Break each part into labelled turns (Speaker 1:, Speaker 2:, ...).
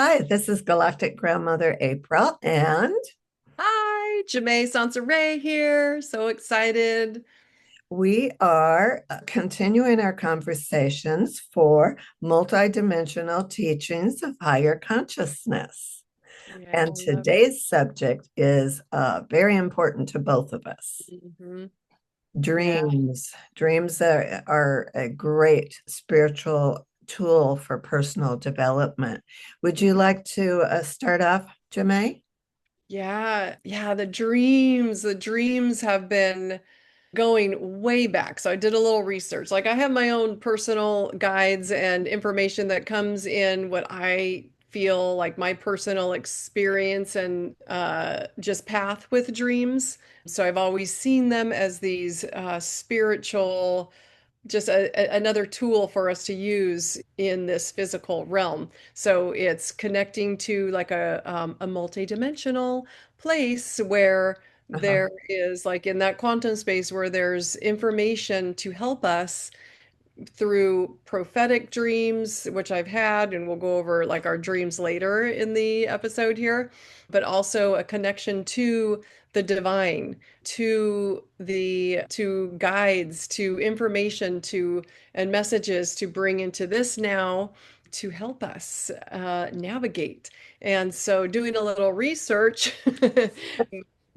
Speaker 1: Hi, this is Galactic Grandmother April, and
Speaker 2: Hi, Jemaa Sonciré here. So excited.
Speaker 1: we are continuing our conversations for multidimensional teachings of higher consciousness.
Speaker 2: Yeah, I
Speaker 1: And
Speaker 2: love it.
Speaker 1: today's subject is very important to both of us.
Speaker 2: Yeah.
Speaker 1: Dreams. Dreams are a great spiritual tool for personal development. Would you like to start off, Jemay?
Speaker 2: Yeah. The dreams have been going way back. So I did a little research. Like I have my own personal guides and information that comes in what I feel like my personal experience and just path with dreams. So I've always seen them as these spiritual just another tool for us to use in this physical realm. So it's connecting to like a multi-dimensional place where
Speaker 1: Uh-huh.
Speaker 2: there is like in that quantum space where there's information to help us through prophetic dreams, which I've had, and we'll go over like our dreams later in the episode here, but also a connection to the divine, to guides, to information, to and messages to bring into this now to help us navigate. And so doing a little research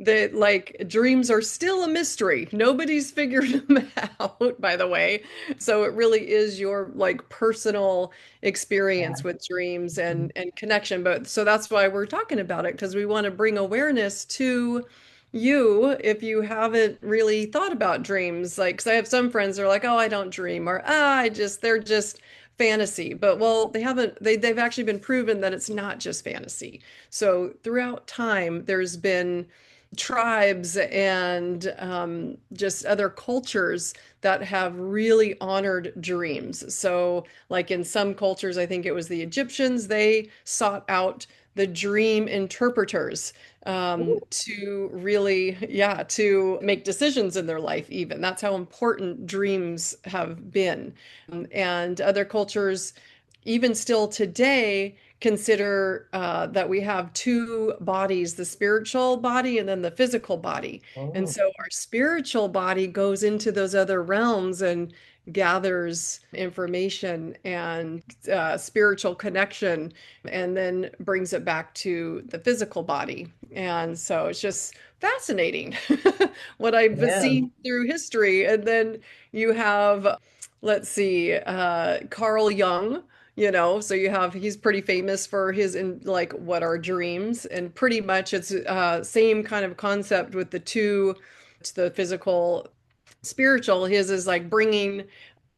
Speaker 2: that like dreams are still a mystery. Nobody's figured them out, by the way. So it really is your like personal experience
Speaker 1: Yeah.
Speaker 2: with dreams
Speaker 1: Mhm.
Speaker 2: and connection. But so that's why we're talking about it because we want to bring awareness to you if you haven't really thought about dreams. Like, because I have some friends that are like, oh, I don't dream, or they're just fantasy. But well, they've actually been proven that it's not just fantasy. So throughout time, there's been tribes and just other cultures that have really honored dreams. So, like in some cultures, I think it was the Egyptians, they sought out the dream interpreters to really, yeah, to make decisions in their life, even. That's how important dreams have been. And other cultures, even still today, consider that we have two bodies, the spiritual body and then the physical body. And
Speaker 1: Oh,
Speaker 2: so our spiritual body goes into those other realms and gathers information and spiritual connection and then brings it back to the physical body. And so it's just fascinating what I've
Speaker 1: yeah.
Speaker 2: seen through history. And then you have, let's see, Carl Jung, so he's pretty famous for his in like what are dreams, and pretty much it's same kind of concept with the two, the physical, spiritual. His is like bringing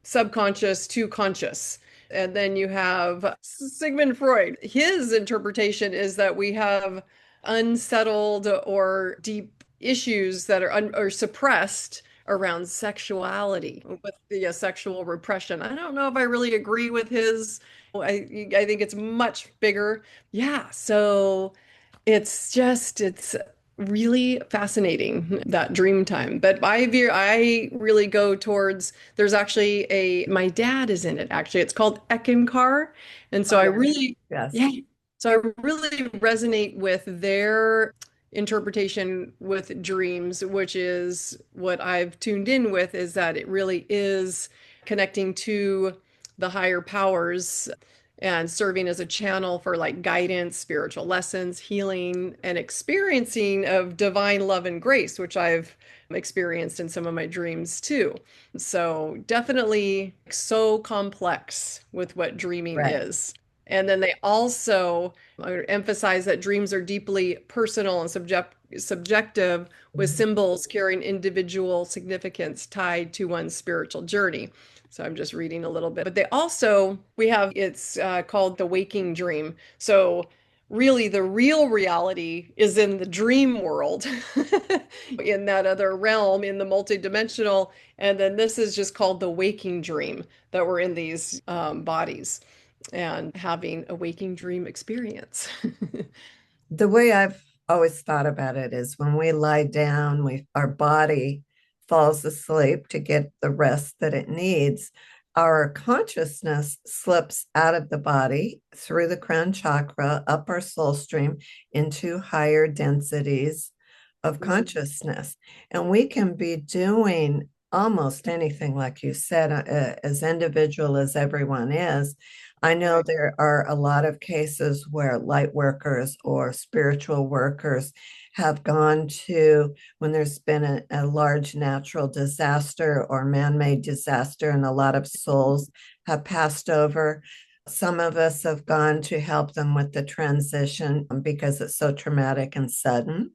Speaker 2: subconscious to conscious. And then you have Sigmund Freud. His interpretation is that we have unsettled or deep issues that are suppressed around sexuality with the sexual repression. I don't know if I really agree with his. I think it's much bigger. Yeah, so it's really fascinating that dream time. But I really go towards there's actually a my dad is in it actually. It's called Eckankar. And
Speaker 1: Oh,
Speaker 2: so I
Speaker 1: yes.
Speaker 2: really
Speaker 1: Yes.
Speaker 2: yeah. So I really resonate with their interpretation with dreams, which is what I've tuned in with, is that it really is connecting to the higher powers and serving as a channel for like guidance, spiritual lessons, healing, and experiencing of divine love and grace, which I've experienced in some of my dreams too. So definitely so complex with what dreaming
Speaker 1: Right.
Speaker 2: is. And then they also emphasize that dreams are deeply personal and subjective, with
Speaker 1: Mhm.
Speaker 2: symbols carrying individual significance tied to one's spiritual journey. So I'm just reading a little bit. But we have, it's called the waking dream. So really, the real reality is in the dream world, in that other realm, in the multidimensional. And then this is just called the waking dream, that we're in these bodies and having a waking dream experience.
Speaker 1: The way I've always thought about it is when we lie down, our body falls asleep to get the rest that it needs. our consciousness slips out of the body through the crown chakra, up our soul stream into higher densities of
Speaker 2: Mhm.
Speaker 1: consciousness. And we can be doing almost anything, like you said, as individual as everyone is. I know
Speaker 2: Right.
Speaker 1: there are a lot of cases where light workers or spiritual workers have gone to when there's been a large natural disaster or man-made disaster, and a lot of souls have passed over. Some of us have gone to help them with the transition because it's so traumatic and sudden.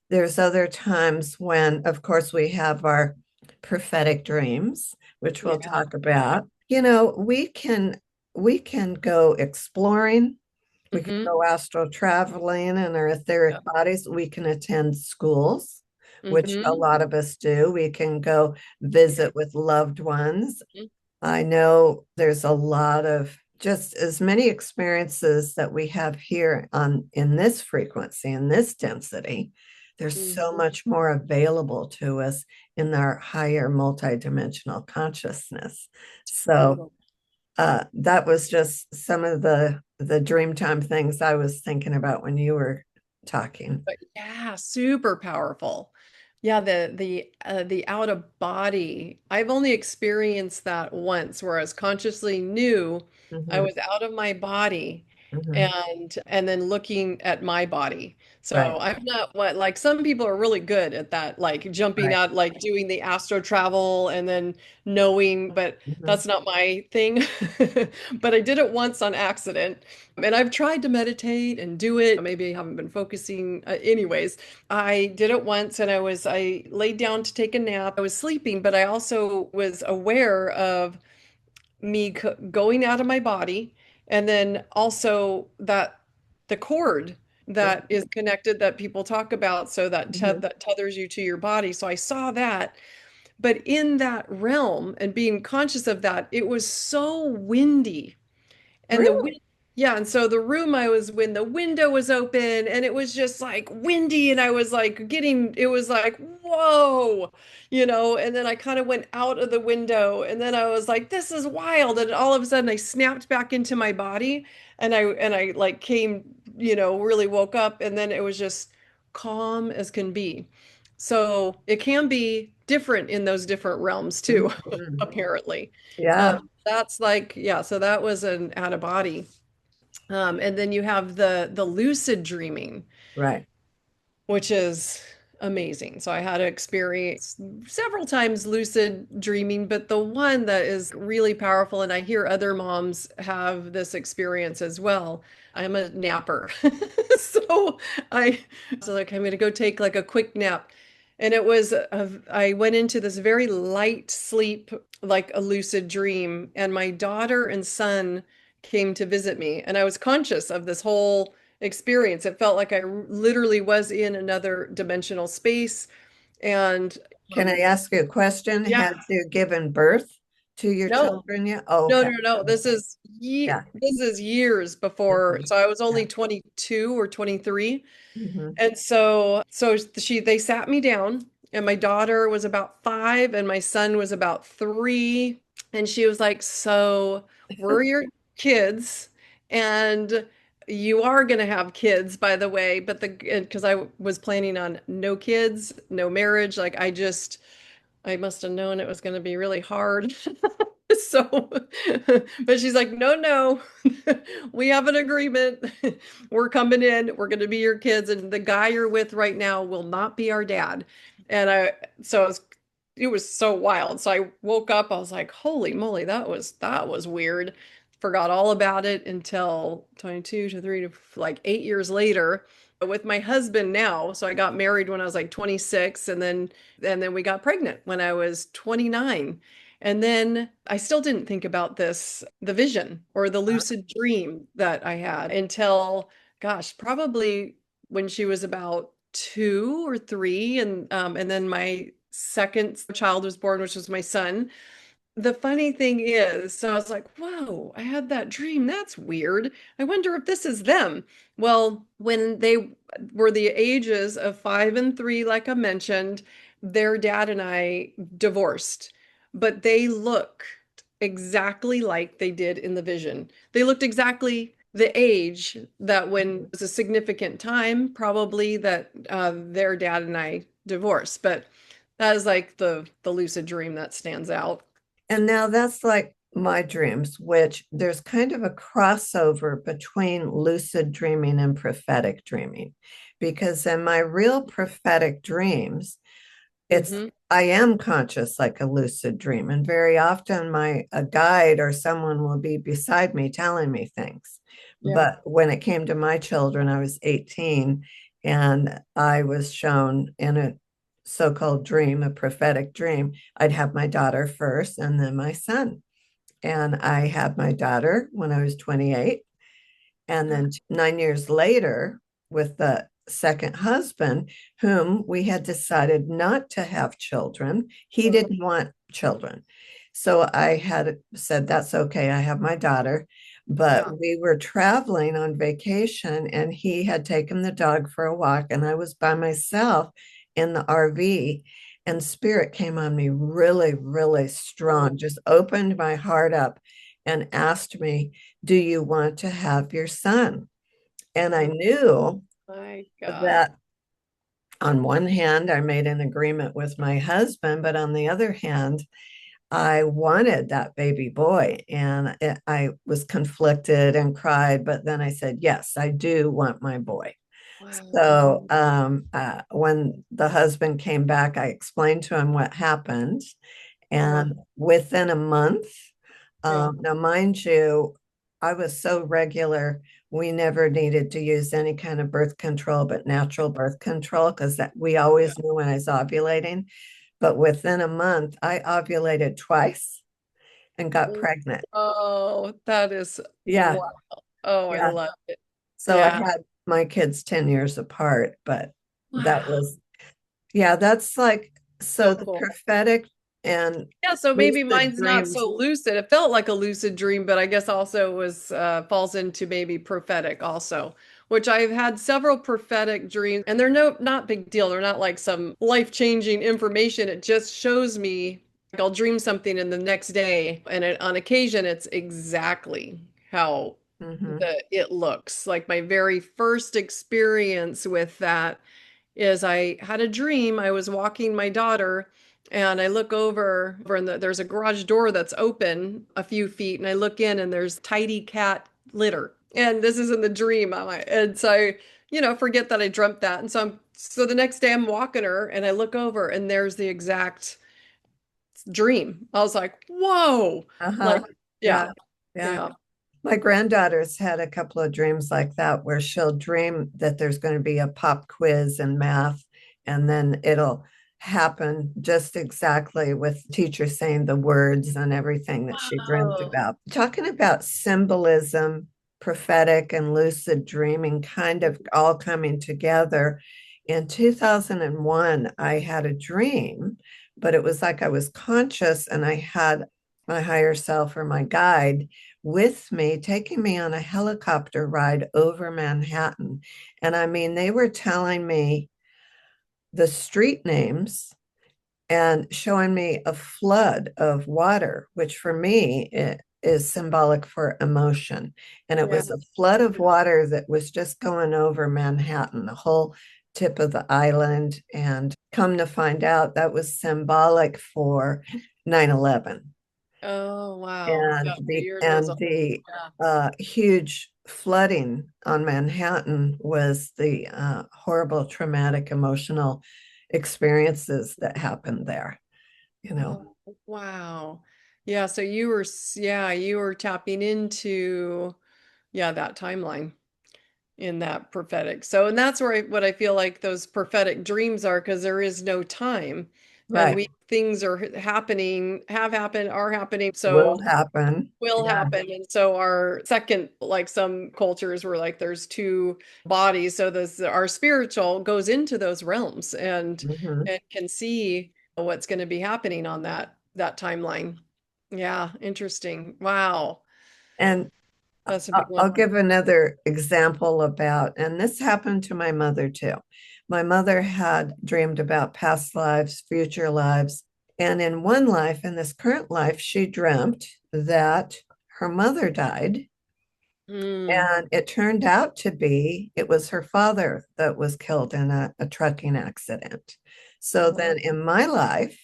Speaker 1: There's other times when, of course, we have our prophetic dreams, which we'll
Speaker 2: Yeah.
Speaker 1: talk about. You know, we can go exploring, we can
Speaker 2: Hmm.
Speaker 1: go astral traveling in our
Speaker 2: Yeah.
Speaker 1: etheric bodies. We can attend schools, which a
Speaker 2: Hmm.
Speaker 1: lot of us do. We can go visit with loved ones. I know there's a lot of just as many experiences that we have here on in this frequency, in this density. There's so
Speaker 2: Hmm.
Speaker 1: much more available to us in our higher multidimensional consciousness. So
Speaker 2: Totally.
Speaker 1: that was just some of the dreamtime things I was thinking about when you were talking.
Speaker 2: But yeah, super powerful. Yeah, the out of body. I've only experienced that once where I was consciously knew I
Speaker 1: Hmm.
Speaker 2: was out of my body
Speaker 1: Hmm.
Speaker 2: and then looking at my body. So
Speaker 1: Right,
Speaker 2: I'm not what like some people are really good at that, like jumping
Speaker 1: right.
Speaker 2: out, like doing the astro travel and then knowing, but
Speaker 1: Hmm.
Speaker 2: that's not my thing. But I did it once on accident. And I've tried to meditate and do it. Maybe I haven't been focusing. Anyways, I did it once and I laid down to take a nap. I was sleeping, but I also was aware of me going out of my body and then also that the cord that is connected that people talk about so that
Speaker 1: Hmm.
Speaker 2: that tethers you to your body. So I saw that, but in that realm and being conscious of that, it was so windy and the
Speaker 1: Really?
Speaker 2: wind, yeah, and so the room I was when the window was open and it was just like windy and I was like getting it was like whoa, and then I kind of went out of the window and then I was like this is wild and all of a sudden I snapped back into my body and I like came, really woke up and then it was just calm as can be. So it can be different in those different realms too,
Speaker 1: Mhm.
Speaker 2: apparently.
Speaker 1: Yeah,
Speaker 2: That's like, yeah, so that was an out of body. And then you have the lucid dreaming,
Speaker 1: right.
Speaker 2: which is amazing. So I had to experience several times lucid dreaming, but the one that is really powerful, and I hear other moms have this experience as well. I'm a napper. So I so like I'm gonna go take like a quick nap. And I went into this very light sleep, like a lucid dream, and my daughter and son came to visit me, and I was conscious of this whole experience. It felt like I literally was in another dimensional space. And
Speaker 1: Can I ask you a question?
Speaker 2: yeah,
Speaker 1: Have you given birth to your
Speaker 2: no,
Speaker 1: children yet? Oh,
Speaker 2: no,
Speaker 1: okay.
Speaker 2: no, no.
Speaker 1: Yeah.
Speaker 2: This is years before.
Speaker 1: Mhm.
Speaker 2: So I was
Speaker 1: Yeah.
Speaker 2: only 22 or 23.
Speaker 1: Mhm.
Speaker 2: And so they sat me down, and my daughter was about 5, and my son was about 3. And she was like, "So we're your kids, and you are gonna have kids, by the way." But because I was planning on no kids, no marriage, like I must have known it was going to be really hard. So, but she's like, no, no, we have an agreement. We're coming in. We're going to be your kids. And the guy you're with right now will not be our dad. And it was so wild. So I woke up, I was like, holy moly, that was weird. Forgot all about it until 22 to 3 to like 8 years later with my husband now. So I got married when I was like 26 and then we got pregnant when I was 29. And then I still didn't think about the vision or the lucid dream that I had until, gosh, probably when she was about 2 or 3. And then my second child was born, which was my son. The funny thing is, so I was like, whoa, I had that dream. That's weird. I wonder if this is them. Well, when they were the ages of 5 and 3, like I mentioned, their dad and I divorced, but they looked exactly like they did in the vision. They looked exactly the age that when it was a significant time, probably that their dad and I divorced. But that is like the lucid dream that stands out.
Speaker 1: And now that's like my dreams, which there's kind of a crossover between lucid dreaming and prophetic dreaming. Because in my real prophetic dreams, it's
Speaker 2: Hmm.
Speaker 1: I am conscious like a lucid dream. And very often my a guide or someone will be beside me telling me things.
Speaker 2: Yeah.
Speaker 1: But when it came to my children, I was 18 and I was shown in a so-called dream, a prophetic dream, I'd have my daughter first and then my son. And I had my daughter when I was 28. And then 9 years later, with the second husband, whom we had decided not to have children, he
Speaker 2: Uh,
Speaker 1: didn't want children. So I had said, that's okay. I have my daughter. But
Speaker 2: yeah.
Speaker 1: we were traveling on vacation and he had taken the dog for a walk, and I was by myself in the RV. And spirit came on me really, really strong, just opened my heart up and asked me, do you want to have your son? And I
Speaker 2: Oh
Speaker 1: knew
Speaker 2: my God.
Speaker 1: that on one hand, I made an agreement with my husband, but on the other hand, I wanted that baby boy. And I was conflicted and cried, but then I said, yes, I do want my boy.
Speaker 2: Wow.
Speaker 1: So when the husband came back, I explained to him what happened.
Speaker 2: Uh,
Speaker 1: And within a month,
Speaker 2: yeah.
Speaker 1: now, mind you, I was so regular, we never needed to use any kind of birth control, but natural birth control, because that we
Speaker 2: Yeah.
Speaker 1: always knew when I was ovulating. But within a month, I ovulated twice and got pregnant.
Speaker 2: Oh, that is
Speaker 1: Yeah,
Speaker 2: wow. Oh, I
Speaker 1: yeah.
Speaker 2: love it.
Speaker 1: So I
Speaker 2: Yeah.
Speaker 1: had my kids 10 years apart, but that
Speaker 2: Wow.
Speaker 1: was, yeah, that's like, so
Speaker 2: So
Speaker 1: the
Speaker 2: cool.
Speaker 1: prophetic and
Speaker 2: Yeah, so maybe
Speaker 1: lucid
Speaker 2: mine's not
Speaker 1: dreams.
Speaker 2: so lucid. It felt like a lucid dream, but I guess also was falls into maybe prophetic also, which I've had several prophetic dreams, and they're not big deal. They're not like some life-changing information. It just shows me like I'll dream something in the next day, and on occasion it's exactly how
Speaker 1: Mhm.
Speaker 2: it looks. Like my very first experience with that is I had a dream. I was walking my daughter and I look over and there's a garage door that's open a few feet and I look in and there's tidy cat litter. And this is in the dream. And so forget that I dreamt that. And so the next day I'm walking her and I look over and there's the exact dream. I was like, whoa.
Speaker 1: Uh-huh.
Speaker 2: Like,
Speaker 1: Yeah.
Speaker 2: yeah,
Speaker 1: Yeah.
Speaker 2: yeah.
Speaker 1: My granddaughter's had a couple of dreams like that where she'll dream that there's going to be a pop quiz in math, and then it'll happen just exactly with teacher saying the words and everything that she dreamed
Speaker 2: Wow.
Speaker 1: about. Talking about symbolism, prophetic, and lucid dreaming kind of all coming together. In 2001, I had a dream, but it was like I was conscious and I had my higher self or my guide with me, taking me on a helicopter ride over Manhattan. And I mean, they were telling me the street names and showing me a flood of water, which for me it is symbolic for emotion. And it
Speaker 2: Yeah.
Speaker 1: was a flood of water that was just going over Manhattan, the whole tip of the island. And come to find out, that was symbolic for 9/11
Speaker 2: Oh, wow.
Speaker 1: and
Speaker 2: Yeah, the
Speaker 1: the
Speaker 2: year goes
Speaker 1: and
Speaker 2: on.
Speaker 1: the
Speaker 2: Yeah.
Speaker 1: huge flooding on Manhattan was the horrible traumatic emotional experiences that happened there, you know.
Speaker 2: Oh, wow. Yeah, so you were tapping into that timeline in that prophetic. So, and that's where what I feel like those prophetic dreams are because there is no time. And
Speaker 1: Right.
Speaker 2: things are happening, have happened, are happening. So
Speaker 1: Will happen.
Speaker 2: will
Speaker 1: Yeah.
Speaker 2: happen. And so our second, like some cultures were like there's two bodies. So this our spiritual goes into those realms
Speaker 1: Mhm.
Speaker 2: and can see what's going to be happening on that timeline. Yeah, interesting. Wow.
Speaker 1: And
Speaker 2: That's a big
Speaker 1: I'll
Speaker 2: one.
Speaker 1: give another example about, and this happened to my mother too. My mother had dreamed about past lives, future lives, And in one life, in this current life, she dreamt that her mother died.
Speaker 2: Mm.
Speaker 1: And it turned out to be it was her father that was killed in a trucking accident. So
Speaker 2: Wow.
Speaker 1: then in my life,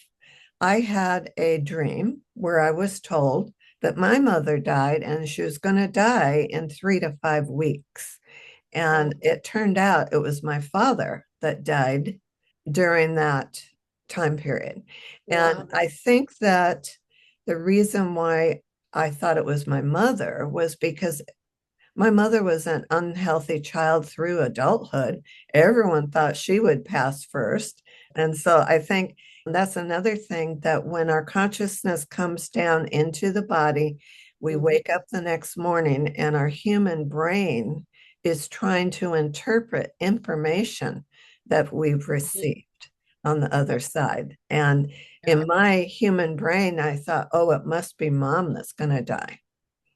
Speaker 1: I had a dream where I was told that my mother died and she was going to die in 3 to 5 weeks.
Speaker 2: Oh,
Speaker 1: And it turned out it was my father that died during that time period.
Speaker 2: wow.
Speaker 1: And I think that the reason why I thought it was my mother was because my mother was an unhealthy child through adulthood. Everyone thought she would pass first. And so I think that's another thing that when our consciousness comes down into the body, we
Speaker 2: Mhm.
Speaker 1: wake up the next morning and our human brain is trying to interpret information that we've
Speaker 2: Mhm.
Speaker 1: received on the other side. And
Speaker 2: Yeah,
Speaker 1: in my human brain, I thought, oh, it must be mom that's going to die.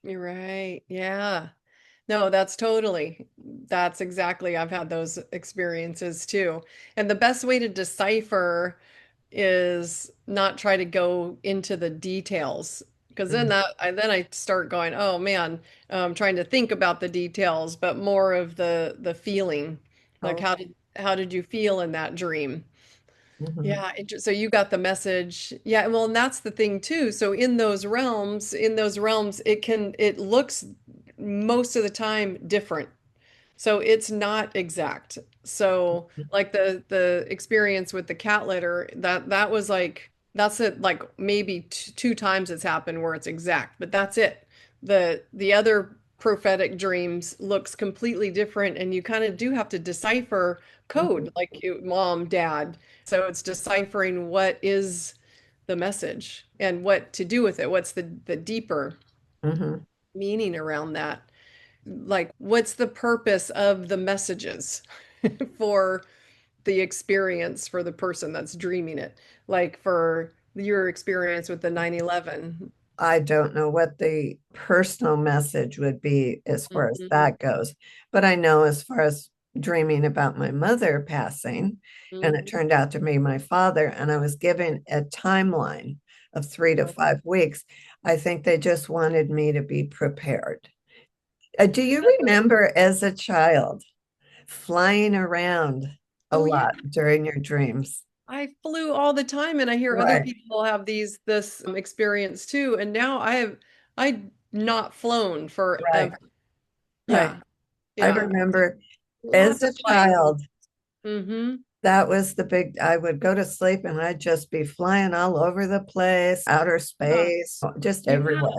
Speaker 2: you're right. Yeah. No, that's exactly, I've had those experiences too. And the best way to decipher is not try to go into the details because then
Speaker 1: Mhm.
Speaker 2: then I start going, oh man, trying to think about the details, but more of the feeling. Like
Speaker 1: Oh,
Speaker 2: how did you feel in that dream?
Speaker 1: mhm.
Speaker 2: Yeah, so you got the message. Yeah, well, and that's the thing too. So in those realms, it looks most of the time different. So it's not exact. So like the experience with the cat litter, that was like that's it like maybe two times it's happened where it's exact, but that's it. The other prophetic dreams looks completely different and you kind of do have to decipher
Speaker 1: Mhm.
Speaker 2: code like mom, dad. So it's deciphering what is the message and what to do with it. What's the deeper
Speaker 1: Mhm.
Speaker 2: meaning around that? Like what's the purpose of the messages for the experience for the person that's dreaming it, like for your experience with the 9/11.
Speaker 1: I don't know what the personal message would be as far as
Speaker 2: Mhm,
Speaker 1: that goes, but I know as far as dreaming about my mother passing, and it
Speaker 2: mhm.
Speaker 1: turned out to be my father, and I was given a timeline of 3 to 5 weeks. I think they just wanted me to be prepared. Do you remember as a child flying around a
Speaker 2: Oh yeah,
Speaker 1: lot during your dreams?
Speaker 2: I flew all the time and I hear other
Speaker 1: Right,
Speaker 2: people have this experience too, and now I not flown
Speaker 1: right,
Speaker 2: forever.
Speaker 1: right.
Speaker 2: Yeah,
Speaker 1: I
Speaker 2: yeah,
Speaker 1: remember as
Speaker 2: lots
Speaker 1: a
Speaker 2: of flying.
Speaker 1: child,
Speaker 2: Mm-hmm.
Speaker 1: that was the big, I would go to sleep and I'd just be flying all over the place, outer
Speaker 2: Yeah,
Speaker 1: space, just
Speaker 2: yeah.
Speaker 1: everywhere.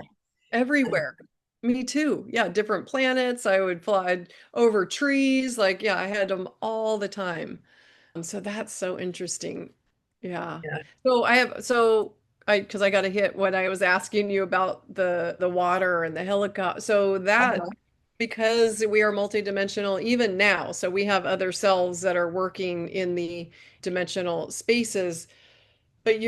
Speaker 2: Everywhere. Me too. Yeah, different planets. I would fly over trees. Like, yeah, I had them all the time. And so that's so interesting. Yeah.
Speaker 1: Yeah.
Speaker 2: Because I got to hit when I was asking you about the water and the helicopter. So that,
Speaker 1: Uh-huh.
Speaker 2: because we are multidimensional even now, so we have other cells that are working in the dimensional spaces. But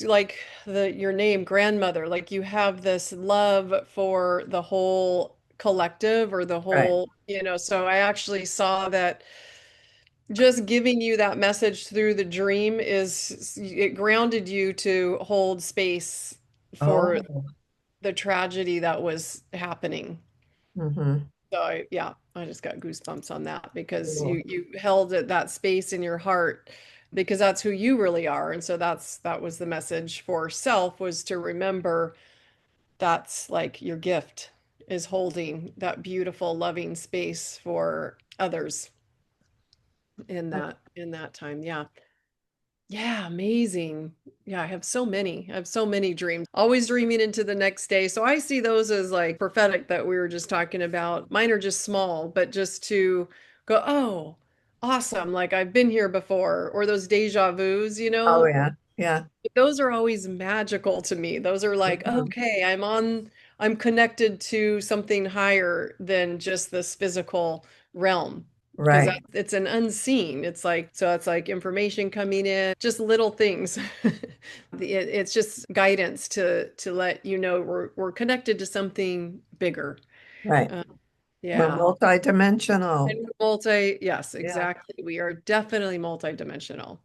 Speaker 2: like your name, grandmother, like you have this love for the whole collective or the
Speaker 1: Right.
Speaker 2: whole, so I actually saw that just giving you that message through the dream it grounded you to hold space for
Speaker 1: Oh.
Speaker 2: the tragedy that was happening.
Speaker 1: Hmm.
Speaker 2: So yeah, I just got goosebumps on that because
Speaker 1: Cool.
Speaker 2: you held that space in your heart because that's who you really are. And so that was the message for self was to remember that's like your gift is holding that beautiful, loving space for others in that time. Yeah. Yeah, amazing. Yeah, I have so many. I have so many dreams. Always dreaming into the next day. So I see those as like prophetic that we were just talking about. Mine are just small, but just to go, oh, awesome. Like I've been here before, or those deja vus,
Speaker 1: Oh, yeah. Yeah.
Speaker 2: those are always magical to me. Those are like,
Speaker 1: Mhm.
Speaker 2: okay, I'm connected to something higher than just this physical realm. Because
Speaker 1: Right.
Speaker 2: it's an unseen. It's like information coming in, just little things. It's just guidance to let you know we're connected to something bigger.
Speaker 1: Right.
Speaker 2: Uh,
Speaker 1: We're
Speaker 2: yeah.
Speaker 1: multidimensional.
Speaker 2: And yes,
Speaker 1: Yeah.
Speaker 2: exactly. We are definitely multidimensional.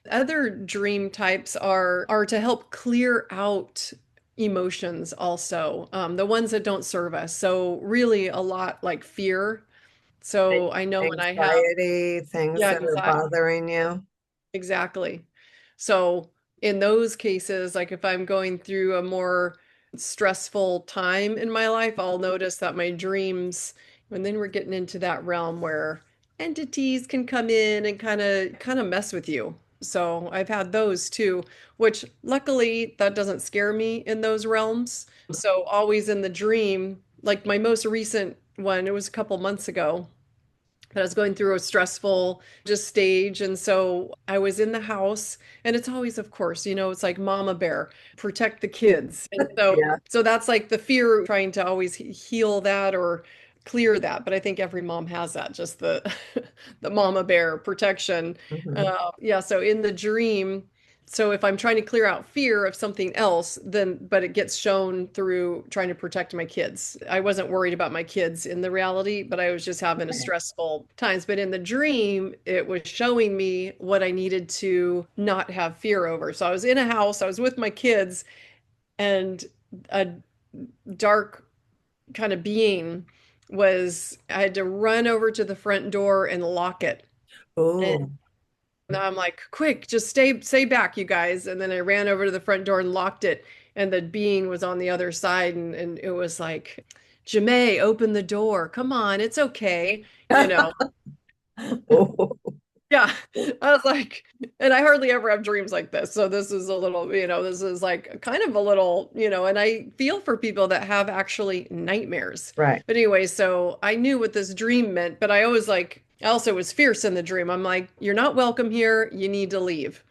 Speaker 2: Other dream types are to help clear out emotions also, the ones that don't serve us. So really a lot like fear. So I know when I have,
Speaker 1: Anxiety, things
Speaker 2: yeah,
Speaker 1: that are
Speaker 2: anxiety.
Speaker 1: bothering you.
Speaker 2: Exactly. So in those cases, like if I'm going through a more stressful time in my life, I'll notice that my dreams, and then we're getting into that realm where entities can come in and kind of mess with you. So I've had those too, which luckily that doesn't scare me in those realms. So always in the dream, like my most recent one, it was a couple months ago that I was going through a stressful just stage. And so I was in the house, and it's always, of course, it's like mama bear, protect the kids. And so
Speaker 1: Yeah.
Speaker 2: so that's like the fear trying to always heal that or clear that. But I think every mom has that, just the the mama bear protection.
Speaker 1: Mhm.
Speaker 2: Yeah, so in the dream, so if I'm trying to clear out fear of something else, then but it gets shown through trying to protect my kids. I wasn't worried about my kids in the reality, but I was just having a
Speaker 1: Right.
Speaker 2: stressful times. But in the dream, it was showing me what I needed to not have fear over. So I was in a house, I was with my kids, and a dark kind of being I had to run over to the front door and lock it.
Speaker 1: Oh,
Speaker 2: And I'm like, quick, just stay back, you guys. And then I ran over to the front door and locked it. And the being was on the other side. And it was like, Jemaa, open the door. Come on, it's okay. You know,
Speaker 1: oh,
Speaker 2: yeah. I was like, and I hardly ever have dreams like this. So this is a little, this is like kind of a little, and I feel for people that have actually nightmares.
Speaker 1: right.
Speaker 2: But anyway, so I knew what this dream meant, but I always like, I also was fierce in the dream. I'm like, you're not welcome here. You need to leave,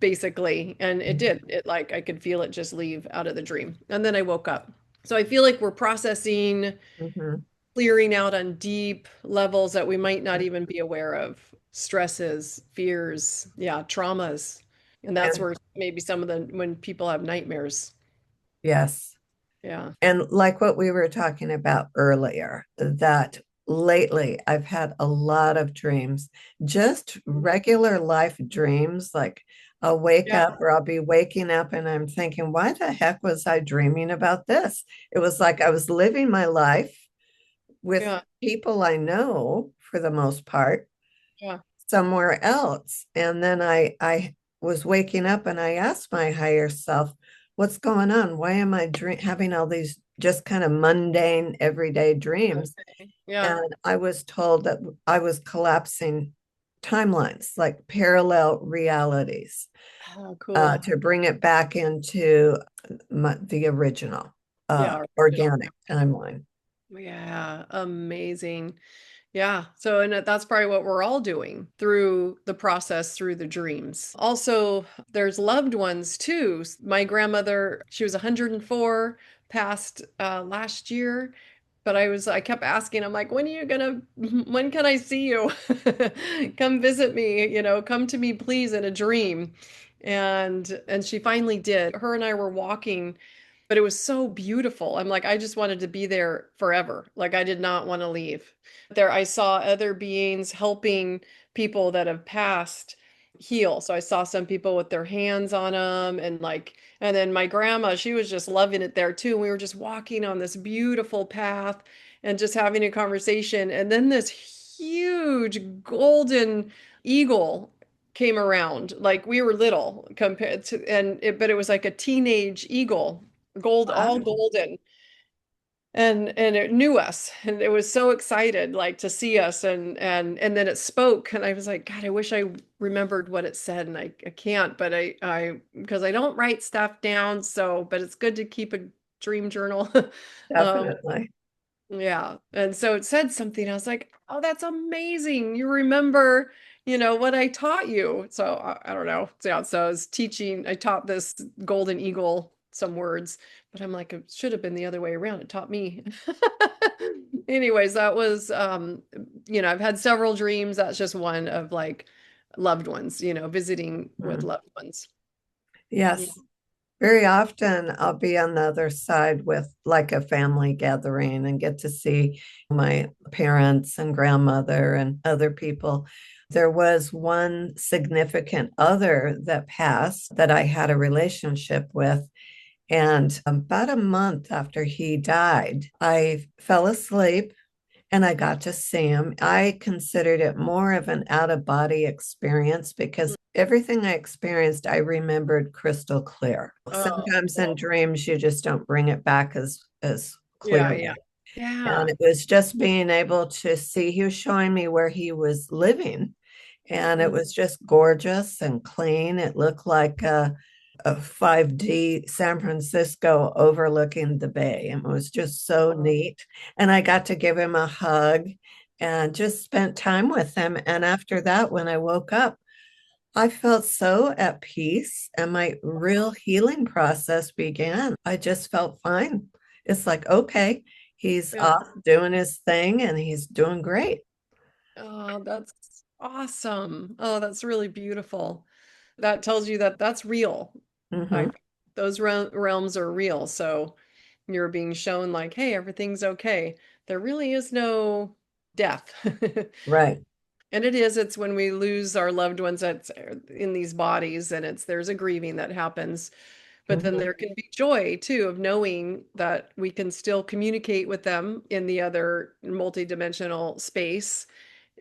Speaker 2: basically. And it did. It like, I could feel it just leave out of the dream. And then I woke up. So I feel like we're processing,
Speaker 1: Mhm.
Speaker 2: clearing out on deep levels that we might not even be aware of. Stresses, fears, yeah, traumas. And that's
Speaker 1: And
Speaker 2: where maybe some of the when people have nightmares.
Speaker 1: yes.
Speaker 2: Yeah.
Speaker 1: And like what we were talking about earlier, that lately I've had a lot of dreams, just regular life dreams. Like I'll wake
Speaker 2: Yeah.
Speaker 1: up or I'll be waking up and I'm thinking, why the heck was I dreaming about this? It was like I was living my life with
Speaker 2: Yeah.
Speaker 1: people I know for the most part
Speaker 2: Yeah.
Speaker 1: somewhere else. And then I was waking up and I asked my higher self, what's going on? Why am I having all these just kind of mundane everyday dreams?
Speaker 2: Okay. Yeah.
Speaker 1: And I was told that I was collapsing timelines, like parallel realities,
Speaker 2: Oh, cool.
Speaker 1: to bring it back into the original
Speaker 2: Yeah. Original.
Speaker 1: organic timeline.
Speaker 2: Yeah. Amazing. Yeah. So, and that's probably what we're all doing through the process, through the dreams. Also, there's loved ones too. My grandmother, she was 104, passed last year. But I kept asking, I'm like, when can I see you? Come visit me, come to me, please, in a dream. And she finally did. Her and I were walking, but it was so beautiful. I'm like, I just wanted to be there forever. Like I did not want to leave. There, I saw other beings helping people that have passed heal. So I saw some people with their hands on them and then my grandma, she was just loving it there too. We were just walking on this beautiful path and just having a conversation. And then this huge golden eagle came around. Like we were little compared to, but it was like a teenage eagle, all
Speaker 1: Wow,
Speaker 2: golden, and it knew us, and it was so excited like to see us, and then it spoke, and I was like, God, I wish I remembered what it said, and I can't, but I because I don't write stuff down, so but it's good to keep a dream journal. um
Speaker 1: definitely.
Speaker 2: yeah. And so it said something. I was like, oh, that's amazing. You remember, what I taught you. So I don't know. So, yeah, so I was teaching, I taught this golden eagle some words, but I'm like, it should have been the other way around. It taught me. Anyways, that was, I've had several dreams. That's just one of like loved ones, visiting with
Speaker 1: Mhm.
Speaker 2: loved ones. Yeah.
Speaker 1: Yes. very often I'll be on the other side with like a family gathering and get to see my parents and grandmother and other people. There was one significant other that passed that I had a relationship with. And about a month after he died, I fell asleep and I got to see him. I considered it more of an out of body experience because everything I experienced, I remembered crystal clear.
Speaker 2: Oh,
Speaker 1: Sometimes in
Speaker 2: cool.
Speaker 1: dreams, you just don't bring it back as
Speaker 2: Yeah, yeah.
Speaker 1: clearly. And
Speaker 2: Yeah.
Speaker 1: it was just being able to see, he was showing me where he was living. And it
Speaker 2: Mm.
Speaker 1: was just gorgeous and clean. It looked like a 5D San Francisco overlooking the bay. And it was just so neat. And I got to give him a hug and just spent time with him. And after that, when I woke up, I felt so at peace and my real healing process began. I just felt fine. It's like, okay, he's
Speaker 2: Yeah.
Speaker 1: off doing his thing and he's doing great.
Speaker 2: Oh, that's awesome. Oh, that's really beautiful. That tells you that that's real.
Speaker 1: Hmm.
Speaker 2: I those realms are real. So you're being shown like, hey, everything's okay. There really is no death.
Speaker 1: Right.
Speaker 2: And it's when we lose our loved ones that's in these bodies and there's a grieving that happens. But then
Speaker 1: Hmm.
Speaker 2: there can be joy too of knowing that we can still communicate with them in the other multidimensional space.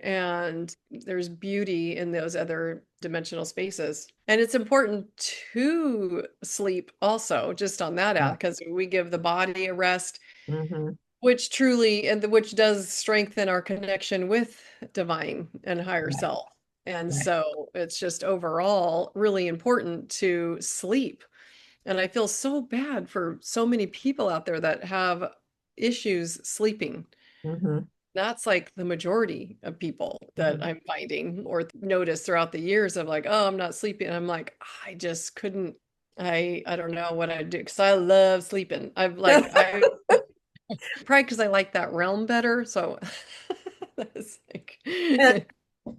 Speaker 2: And there's beauty in those other dimensional spaces. And it's important to sleep also, just on that out, because we give the body a rest,
Speaker 1: Hmm.
Speaker 2: which truly, which does strengthen our connection with divine and higher
Speaker 1: Right.
Speaker 2: self. And
Speaker 1: Right.
Speaker 2: so it's just overall really important to sleep. And I feel so bad for so many people out there that have issues sleeping.
Speaker 1: Hmm.
Speaker 2: That's like the majority of people that
Speaker 1: Hmm.
Speaker 2: I'm finding or notice throughout the years of like, oh, I'm not sleeping. I'm like, I just couldn't. I don't know what I'd do because I love sleeping. I'm like, I probably because I like that realm better. So that's like,
Speaker 1: And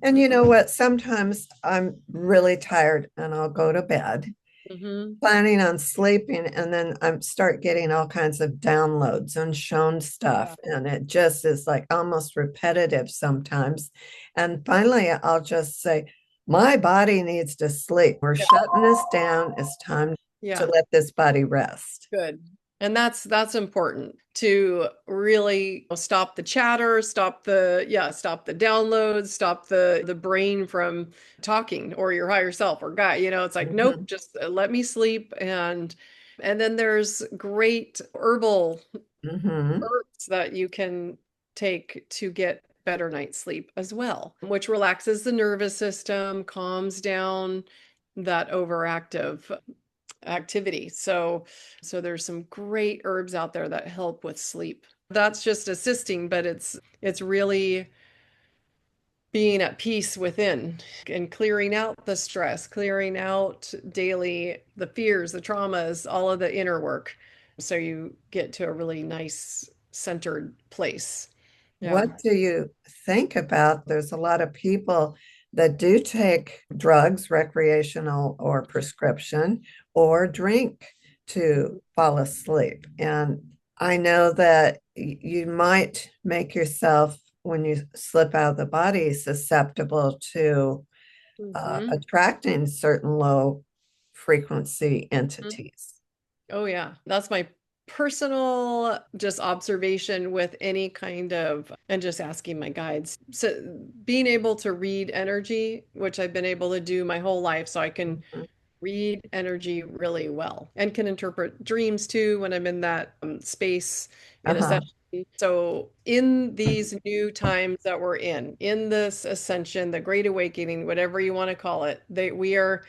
Speaker 1: and you know what? Sometimes I'm really tired and I'll go to bed
Speaker 2: hmm
Speaker 1: planning on sleeping and then I'm start getting all kinds of downloads and shown stuff
Speaker 2: yeah,
Speaker 1: and it just is like almost repetitive sometimes. And finally I'll just say, my body needs to sleep. We're
Speaker 2: yeah,
Speaker 1: shutting this down. It's time to
Speaker 2: yeah.
Speaker 1: let this body rest.
Speaker 2: Good. And that's important to really stop the chatter, stop the downloads, stop the brain from talking or your higher self or guy. It's like, nope,
Speaker 1: Hmm.
Speaker 2: just let me sleep. And then there's great herbal
Speaker 1: Hmm.
Speaker 2: herbs that you can take to get better night's sleep as well, which relaxes the nervous system, calms down that overactive activity. So there's some great herbs out there that help with sleep. That's just assisting, but it's really being at peace within and clearing out the stress, clearing out daily the fears, the traumas, all of the inner work. So you get to a really nice centered place. Yeah.
Speaker 1: What do you think about? There's a lot of people that do take drugs, recreational or prescription, or drink to fall asleep. And I know that you might make yourself, when you slip out of the body, susceptible to
Speaker 2: hmm
Speaker 1: attracting certain low frequency entities.
Speaker 2: Oh yeah, that's my personal just observation with any kind of and just asking my guides. So being able to read energy, which I've been able to do my whole life, so I can read energy really well and can interpret dreams too when I'm in that space in a
Speaker 1: Uh-huh.
Speaker 2: session. So, in these new times that we're in this ascension, the Great Awakening, whatever you want to call it, we are.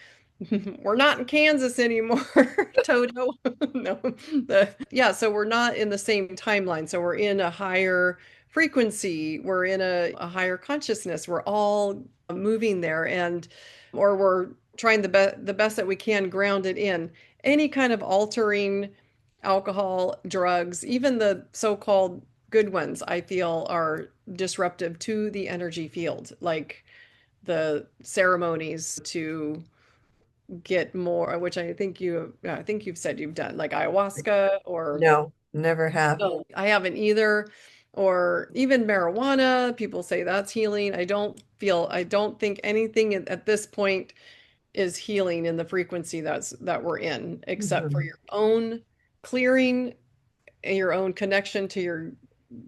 Speaker 2: We're not in Kansas anymore, Toto. No, yeah, so we're not in the same timeline. So we're in a higher frequency, we're in a higher consciousness. We're all moving there, and or we're trying the best that we can ground it in any kind of altering alcohol, drugs, even the so-called good ones, I feel are disruptive to the energy field, like the ceremonies to get more, which I think you've said you've done, like ayahuasca or
Speaker 1: No, never have.
Speaker 2: no, I haven't either. Or even marijuana, people say that's healing. I don't think anything at this point is healing in the frequency that we're in, except for
Speaker 1: Mhm.
Speaker 2: your own clearing, your own connection to your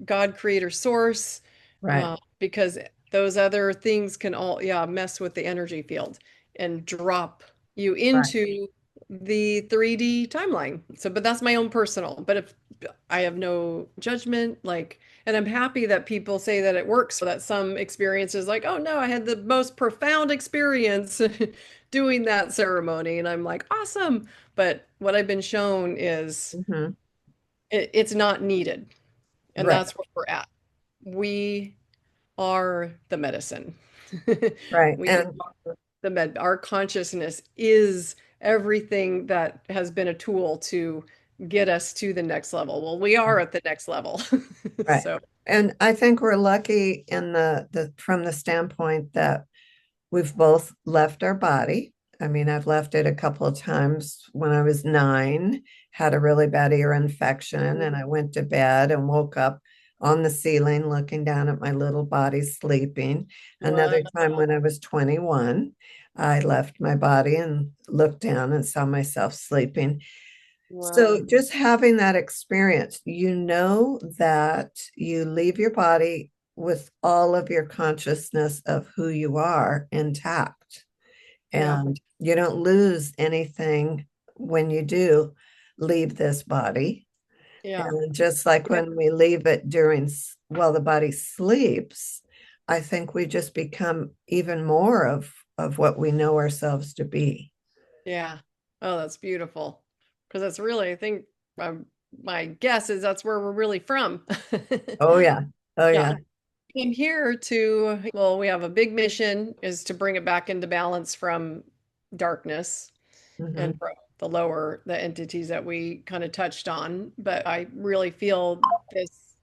Speaker 2: God creator source,
Speaker 1: Right,
Speaker 2: because those other things can all, yeah, mess with the energy field and drop you
Speaker 1: right.
Speaker 2: into the 3D timeline. So, but that's my own personal. But if I have no judgment, like, and I'm happy that people say that it works, so that some experiences, like, oh no, I had the most profound experience doing that ceremony. And I'm like, awesome. But what I've been shown is
Speaker 1: Mhm.
Speaker 2: it's not needed. And
Speaker 1: Right,
Speaker 2: that's where we're at. We are the medicine.
Speaker 1: right.
Speaker 2: We
Speaker 1: And
Speaker 2: are the our consciousness is everything that has been a tool to get us to the next level. Well, we are at the next level.
Speaker 1: right.
Speaker 2: So,
Speaker 1: And I think we're lucky in the from the standpoint that we've both left our body. I mean, I've left it a couple of times when I was 9, had a really bad ear infection, and I went to bed and woke up on the ceiling looking down at my little body sleeping.
Speaker 2: wow,
Speaker 1: Another time when I was 21, I left my body and looked down and saw myself sleeping.
Speaker 2: wow.
Speaker 1: So just having that experience, you know that you leave your body with all of your consciousness of who you are intact,
Speaker 2: Yeah,
Speaker 1: and you don't lose anything when you do leave this body.
Speaker 2: yeah,
Speaker 1: And just like
Speaker 2: yeah,
Speaker 1: when we leave it while the body sleeps, I think we just become even more of what we know ourselves to be.
Speaker 2: yeah. Oh, that's beautiful. Because that's really, I think, my guess is that's where we're really from.
Speaker 1: Oh yeah. Oh
Speaker 2: Yeah.
Speaker 1: yeah.
Speaker 2: Came here to, well, we have a big mission is to bring it back into balance from darkness and
Speaker 1: Hmm.
Speaker 2: from the entities that we kind of touched on. But I really feel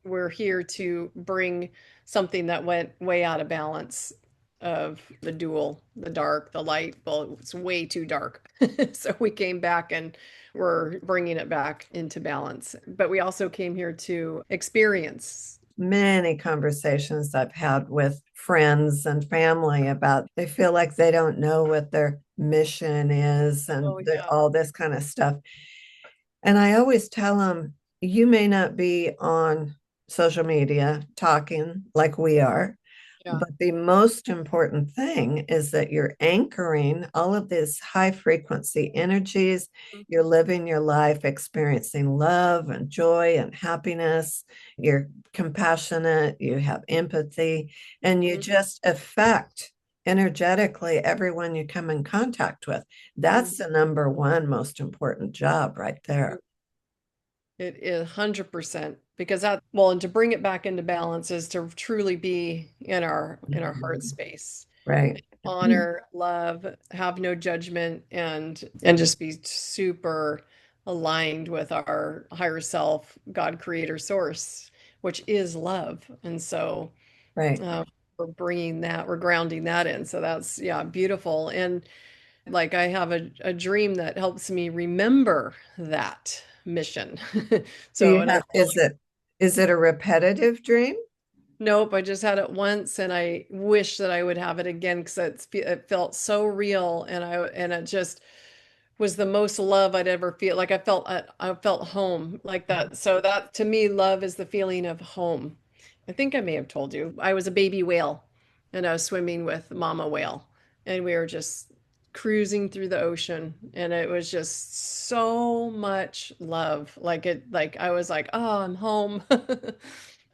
Speaker 2: we're here to bring something that went way out of balance of the dual, the dark, the light. Well, it's way too dark. So we came back and we're bringing it back into balance. But we also came here to experience.
Speaker 1: Many conversations I've had with friends and family about they feel like they don't know what their mission is and
Speaker 2: Oh, yeah.
Speaker 1: all this kind of stuff. And I always tell them, you may not be on social media talking like we are,
Speaker 2: Yeah.
Speaker 1: but the most important thing is that you're anchoring all of these high frequency energies. You're living your life experiencing love and joy and happiness. You're compassionate, you have empathy, and you
Speaker 2: Mhm.
Speaker 1: just affect energetically everyone you come in contact with.
Speaker 2: Mhm.
Speaker 1: That's the number one most important job right there.
Speaker 2: It is 100% because that, well, and to bring it back into balance is to truly be in our heart
Speaker 1: Mhm.
Speaker 2: space.
Speaker 1: Right.
Speaker 2: Honor, love, have no judgment, and just be super aligned with our higher self, God creator source, which is love. And so
Speaker 1: Right.
Speaker 2: uh, we're grounding that in. So that's, yeah, beautiful. And like I have a dream that helps me remember that mission.
Speaker 1: Do
Speaker 2: So,
Speaker 1: you
Speaker 2: and I
Speaker 1: have, is it a repetitive dream?
Speaker 2: nope, I just had it once and I wish that I would have it again because it felt so real and it just was the most love I'd ever feel. Like I felt home like that. So that to me, love is the feeling of home. I think I may have told you I was a baby whale and I was swimming with mama whale and we were just cruising through the ocean and it was just so much love. Like I was like, oh, I'm home.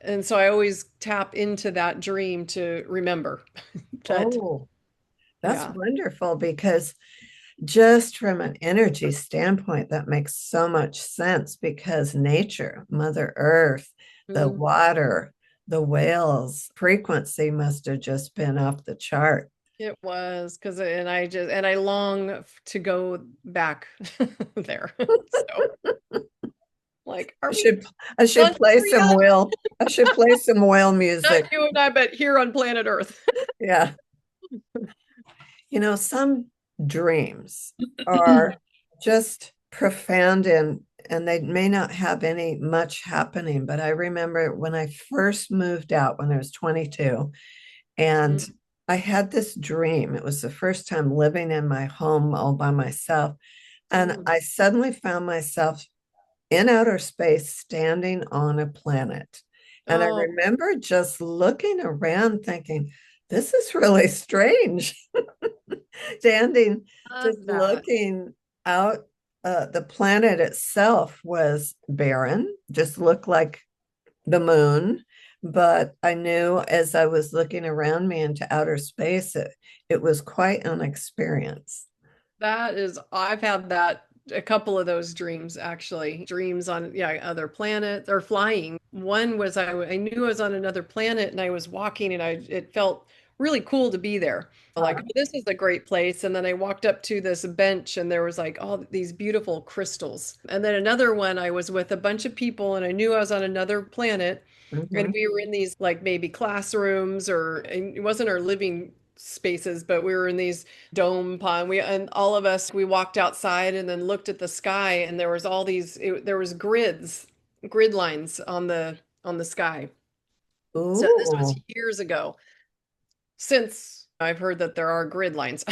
Speaker 2: And so I always tap into that dream to remember that,
Speaker 1: Oh, that's
Speaker 2: yeah.
Speaker 1: wonderful because just from an energy standpoint, that makes so much sense because nature, Mother Earth, the
Speaker 2: Mhm.
Speaker 1: water, the whales frequency must have just been off the chart.
Speaker 2: It was because, and I long to go back there. So, like, are
Speaker 1: I
Speaker 2: we
Speaker 1: should I should
Speaker 2: done
Speaker 1: play
Speaker 2: here
Speaker 1: some
Speaker 2: yet?
Speaker 1: whale. I should play some whale
Speaker 2: Not
Speaker 1: music.
Speaker 2: you and I, but here on planet Earth.
Speaker 1: Yeah. Some dreams are just profound, and they may not have any much happening, but I remember when I first moved out when I was 22, and
Speaker 2: Mm.
Speaker 1: I had this dream. It was the first time living in my home all by myself, and
Speaker 2: Mm.
Speaker 1: I suddenly found myself in outer space standing on a planet. And I
Speaker 2: Oh,
Speaker 1: remember just looking around thinking, this is really strange. Standing,
Speaker 2: love
Speaker 1: just
Speaker 2: that.
Speaker 1: looking out. The planet itself was barren, just looked like the moon. But I knew as I was looking around me into outer space, it was quite an experience.
Speaker 2: That is, I've had that a couple of those dreams actually. Dreams on, yeah, other planets or flying. One was I knew I was on another planet and I was walking and it felt really cool to be there. Like, oh, this is a great place. And then I walked up to this bench and there was like all these beautiful crystals. And then another one, I was with a bunch of people and I knew I was on another planet. And
Speaker 1: Mhm.
Speaker 2: we were in these like maybe classrooms or and it wasn't our living spaces, but we were in these dome pond. We and all of us we walked outside and then looked at the sky and there was all these there was grid lines on the sky. So this was
Speaker 1: Ooh,
Speaker 2: years ago. Since I've heard that there are grid lines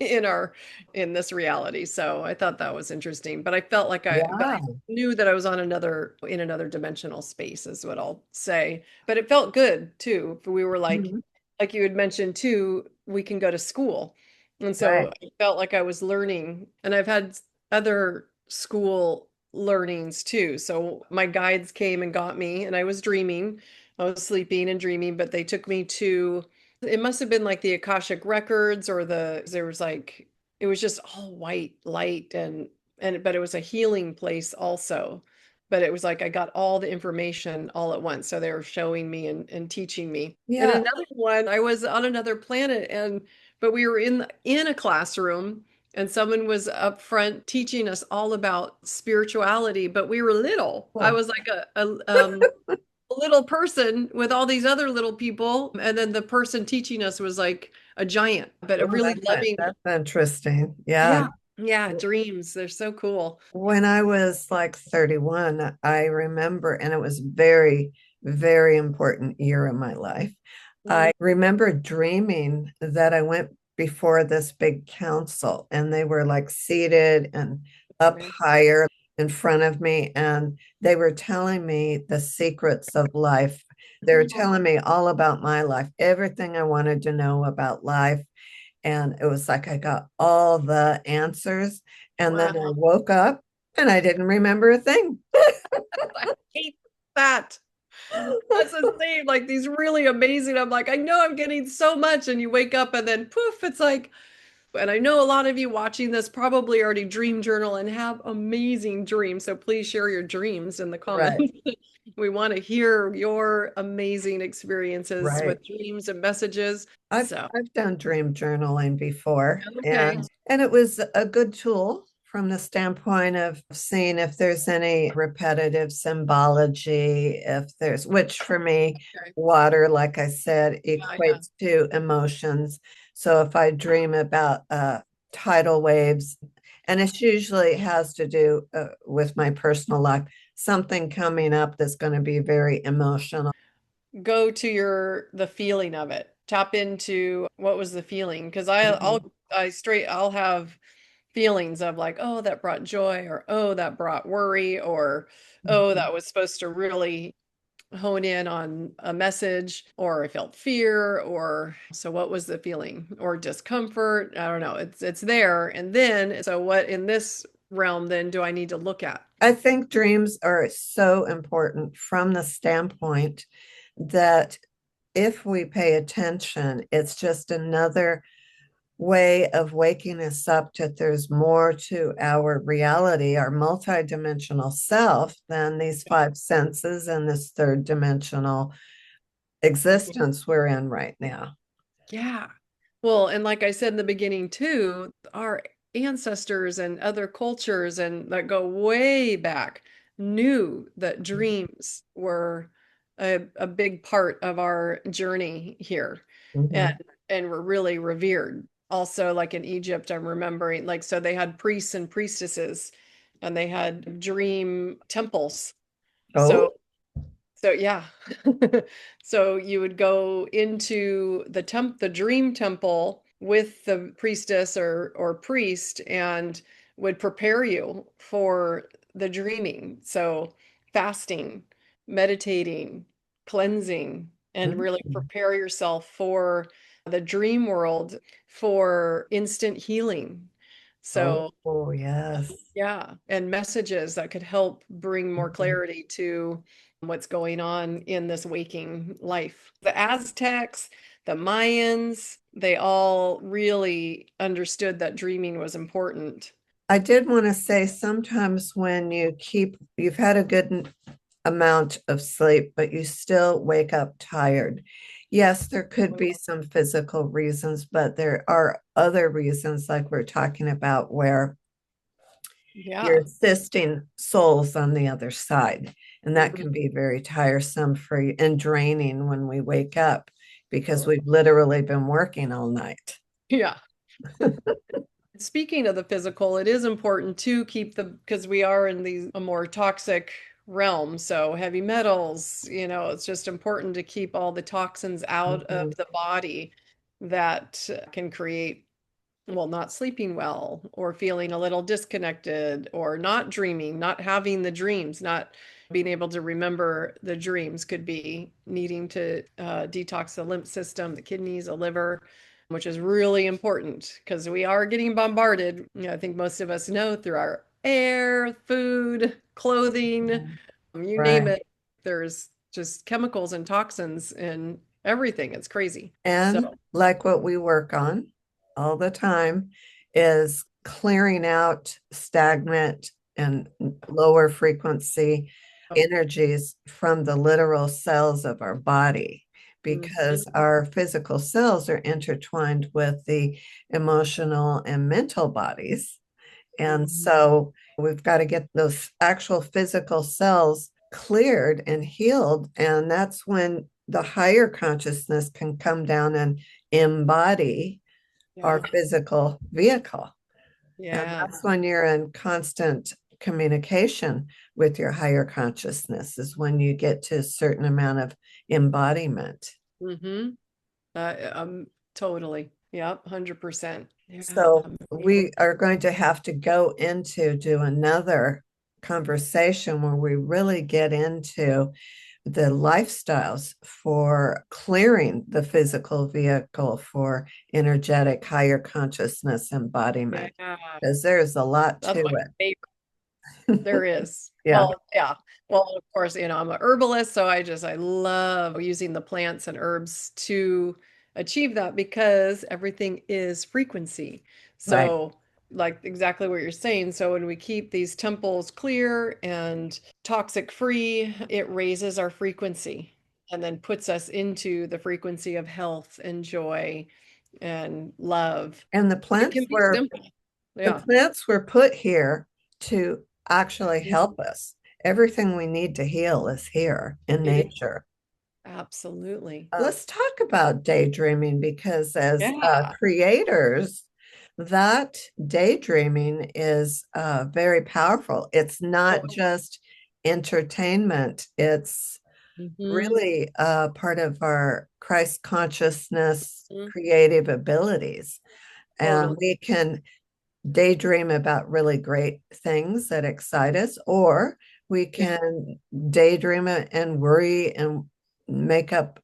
Speaker 2: in our in this reality. So I thought that was interesting. But I felt like I
Speaker 1: yeah.
Speaker 2: knew that I was on another in another dimensional space is what I'll say. But it felt good too. We were
Speaker 1: Mhm.
Speaker 2: like you had mentioned too, we can go to school. And so
Speaker 1: Right.
Speaker 2: I felt like I was learning and I've had other school learnings too. So my guides came and got me and I was dreaming. I was sleeping and dreaming, but they took me to it must have been like the Akashic Records or there was like it was just all white light and but it was a healing place also. But it was like I got all the information all at once. So they were showing me and teaching me. And
Speaker 1: Yeah.
Speaker 2: another one, I was on another planet and but we were in a classroom and someone was up front teaching us all about spirituality, but we were little. I
Speaker 1: Cool.
Speaker 2: was like a little person with all these other little people. And then the person teaching us was like a giant, but a
Speaker 1: Oh,
Speaker 2: really loving.
Speaker 1: that's interesting. Yeah.
Speaker 2: Yeah. Yeah. Dreams. They're so cool.
Speaker 1: When I was like 31, I remember, and it was very, very important year of my life.
Speaker 2: Mm,
Speaker 1: I remember dreaming that I went before this big council and they were like seated and up
Speaker 2: okay.
Speaker 1: higher in front of me, and they were telling me the secrets of life. They were telling me all about my life, everything I wanted to know about life. And it was like I got all the answers. And then I
Speaker 2: Wow.
Speaker 1: woke up and I didn't remember a thing.
Speaker 2: I hate that. That's the same. Like these really amazing. I'm like, I know I'm getting so much. And you wake up and then poof, it's like, and I know a lot of you watching this probably already dream journal and have amazing dreams. So please share your dreams in the
Speaker 1: Right,
Speaker 2: comments. We want to hear your amazing experiences
Speaker 1: right.
Speaker 2: with dreams and messages.
Speaker 1: I've
Speaker 2: So,
Speaker 1: I've done dream journaling before,
Speaker 2: okay.
Speaker 1: and it was a good tool from the standpoint of seeing if there's any repetitive symbology, if there's, which for me,
Speaker 2: Okay.
Speaker 1: water, like I said,
Speaker 2: Yeah, yeah.
Speaker 1: equates to emotions. So if I dream about tidal waves, and it usually has to do with my personal life, something coming up that's going to be very emotional.
Speaker 2: Go to the feeling of it. Tap into what was the feeling? Because
Speaker 1: Mhm.
Speaker 2: I'll have feelings of like, oh, that brought joy, or oh, that brought worry, or oh,
Speaker 1: Mhm.
Speaker 2: that was supposed to really hone in on a message, or I felt fear, or so what was the feeling? Or discomfort. I don't know. It's there. And then so what in this realm then do I need to look at?
Speaker 1: I think dreams are so important from the standpoint that if we pay attention, it's just another way of waking us up that there's more to our reality, our multidimensional self, than these five senses and this third dimensional existence we're in right now.
Speaker 2: Yeah. Well, and like I said in the beginning too, our ancestors and other cultures and that go way back knew that dreams were a big part of our journey here and
Speaker 1: Mhm.
Speaker 2: and were really revered. also like in Egypt, I'm remembering, like, so they had priests and priestesses and they had dream temples. So,
Speaker 1: Oh,
Speaker 2: so yeah. So you would go into the dream temple with the priestess or priest and would prepare you for the dreaming. So fasting, meditating, cleansing, and really
Speaker 1: mm.
Speaker 2: prepare yourself for the dream world for instant healing. So
Speaker 1: Oh, yes.
Speaker 2: yeah, and messages that could help bring more
Speaker 1: Mhm.
Speaker 2: clarity to what's going on in this waking life. The Aztecs, the Mayans, they all really understood that dreaming was important.
Speaker 1: I did want to say sometimes when you've had a good amount of sleep, but you still wake up tired. Yes, there could be some physical reasons, but there are other reasons, like we're talking about, where you're
Speaker 2: Yeah.
Speaker 1: assisting souls on the other side. And that
Speaker 2: Mhm.
Speaker 1: can be very tiresome for you and draining when we wake up because
Speaker 2: Oh,
Speaker 1: we've literally been working all night.
Speaker 2: yeah. Speaking of the physical, it is important to keep because we are in these a more toxic realm. So heavy metals, it's just important to keep all the toxins out of
Speaker 1: Mhm.
Speaker 2: the body that can create, well, not sleeping well or feeling a little disconnected or not dreaming, not having the dreams, not being able to remember the dreams could be needing to detox the lymph system, the kidneys, the liver, which is really important because we are getting bombarded. I think most of us know through our air, food, clothing, you name
Speaker 1: Right.
Speaker 2: it. There's just chemicals and toxins in everything. It's crazy. So,
Speaker 1: And like what we work on all the time is clearing out stagnant and lower frequency energies from the literal cells of our body because
Speaker 2: mhm,
Speaker 1: our physical cells are intertwined with the emotional and mental bodies. And
Speaker 2: mhm,
Speaker 1: so we've got to get those actual physical cells cleared and healed. And that's when the higher consciousness can come down and embody our
Speaker 2: yeah.
Speaker 1: physical vehicle. And
Speaker 2: Yeah.
Speaker 1: that's when you're in constant communication with your higher consciousness, is when you get to a certain amount of embodiment.
Speaker 2: Mm-hmm. Totally. Yep. 100%. Yeah.
Speaker 1: So we are going to have to go into do another conversation where we really get into the lifestyles for clearing the physical vehicle for energetic higher consciousness embodiment
Speaker 2: Yeah.
Speaker 1: because there's a lot
Speaker 2: That's
Speaker 1: to
Speaker 2: my favorite.
Speaker 1: it.
Speaker 2: There is.
Speaker 1: Yeah,
Speaker 2: Well, yeah. Well, of course, I'm a herbalist, so I love using the plants and herbs to achieve that because everything is frequency.
Speaker 1: right.
Speaker 2: So, like exactly what you're saying. So when we keep these temples clear and toxic free, it raises our frequency and then puts us into the frequency of health and joy and love.
Speaker 1: And
Speaker 2: It can be simple.
Speaker 1: the
Speaker 2: Yeah.
Speaker 1: plants were put here to actually help us. Everything we need to heal is here in
Speaker 2: It is.
Speaker 1: nature.
Speaker 2: Absolutely.
Speaker 1: Let's talk about daydreaming because, as
Speaker 2: Yeah.
Speaker 1: creators, that daydreaming is very powerful. It's not
Speaker 2: Totally.
Speaker 1: just entertainment, it's
Speaker 2: Mhm.
Speaker 1: really part of our Christ consciousness
Speaker 2: Mm,
Speaker 1: creative abilities. And
Speaker 2: totally.
Speaker 1: we can daydream about really great things that excite us, or we
Speaker 2: Yeah.
Speaker 1: can daydream and worry and make up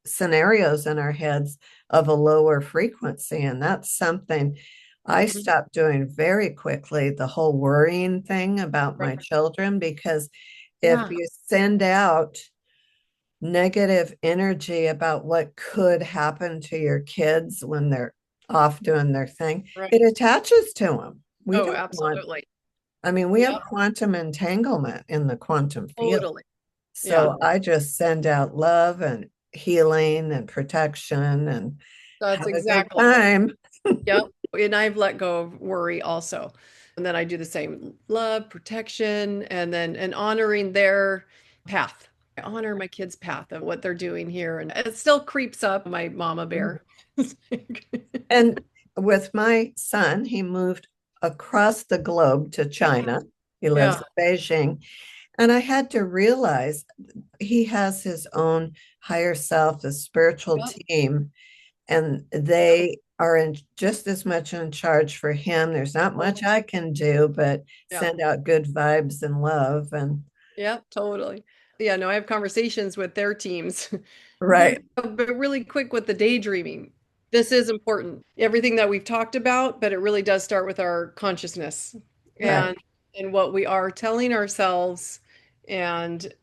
Speaker 1: scenarios in our heads of a lower frequency. And that's something I
Speaker 2: Mhm.
Speaker 1: stopped doing very quickly, the whole worrying thing about
Speaker 2: Right.
Speaker 1: my children, because if
Speaker 2: Yeah.
Speaker 1: you send out negative energy about what could happen to your kids when they're off doing their thing,
Speaker 2: Right.
Speaker 1: it attaches to them. We
Speaker 2: Oh,
Speaker 1: don't want,
Speaker 2: absolutely.
Speaker 1: I mean, we have
Speaker 2: Yep.
Speaker 1: quantum entanglement in the quantum field.
Speaker 2: Totally. Yeah.
Speaker 1: So I just send out love and healing and protection and
Speaker 2: That's
Speaker 1: have a good
Speaker 2: exactly.
Speaker 1: time.
Speaker 2: Yep. And I've let go of worry also. And then I do the same love, protection, and honoring their path. I honor my kids' path of what they're doing here. And it still creeps up my mama bear.
Speaker 1: And with my son, he moved across the globe to China. He lives
Speaker 2: Yeah.
Speaker 1: in Beijing. And I had to realize he has his own higher self, a spiritual
Speaker 2: Yep.
Speaker 1: team, and
Speaker 2: Yep.
Speaker 1: they are in just as much in charge for him. There's not much I can do, but
Speaker 2: Yeah.
Speaker 1: send out good vibes and love. And
Speaker 2: Yeah, totally. Yeah, no, I have conversations with their teams.
Speaker 1: right.
Speaker 2: But really quick with the daydreaming. This is important. Everything that we've talked about, but it really does start with our consciousness
Speaker 1: Right.
Speaker 2: and what we are telling ourselves and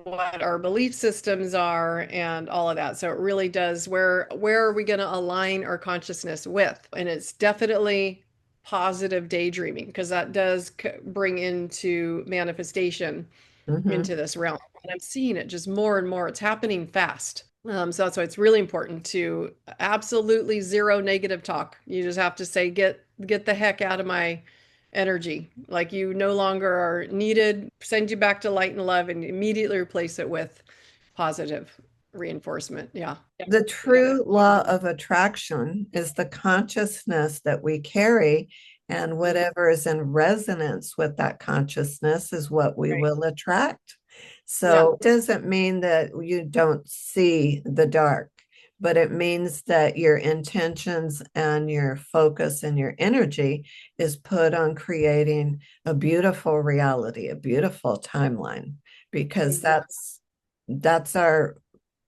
Speaker 2: what our belief systems are and all of that. So it really does where are we going to align our consciousness with? And it's definitely positive daydreaming because that does bring into manifestation
Speaker 1: Mm-hmm.
Speaker 2: into this realm. And I'm seeing it just more and more. It's happening fast. So that's why it's really important to absolutely zero negative talk. You just have to say, get the heck out of my energy. Like you no longer are needed. Send you back to light and love and immediately replace it with positive reinforcement. Yeah.
Speaker 1: The
Speaker 2: Yeah.
Speaker 1: true law of attraction is the consciousness that we carry, and
Speaker 2: Mhm.
Speaker 1: whatever is in resonance with that consciousness is what we
Speaker 2: Right.
Speaker 1: will attract.
Speaker 2: Yeah.
Speaker 1: So it doesn't mean that you don't see the dark, but it means that your intentions and your focus and your energy is put on creating a beautiful reality, a beautiful timeline, because
Speaker 2: Exactly.
Speaker 1: that's our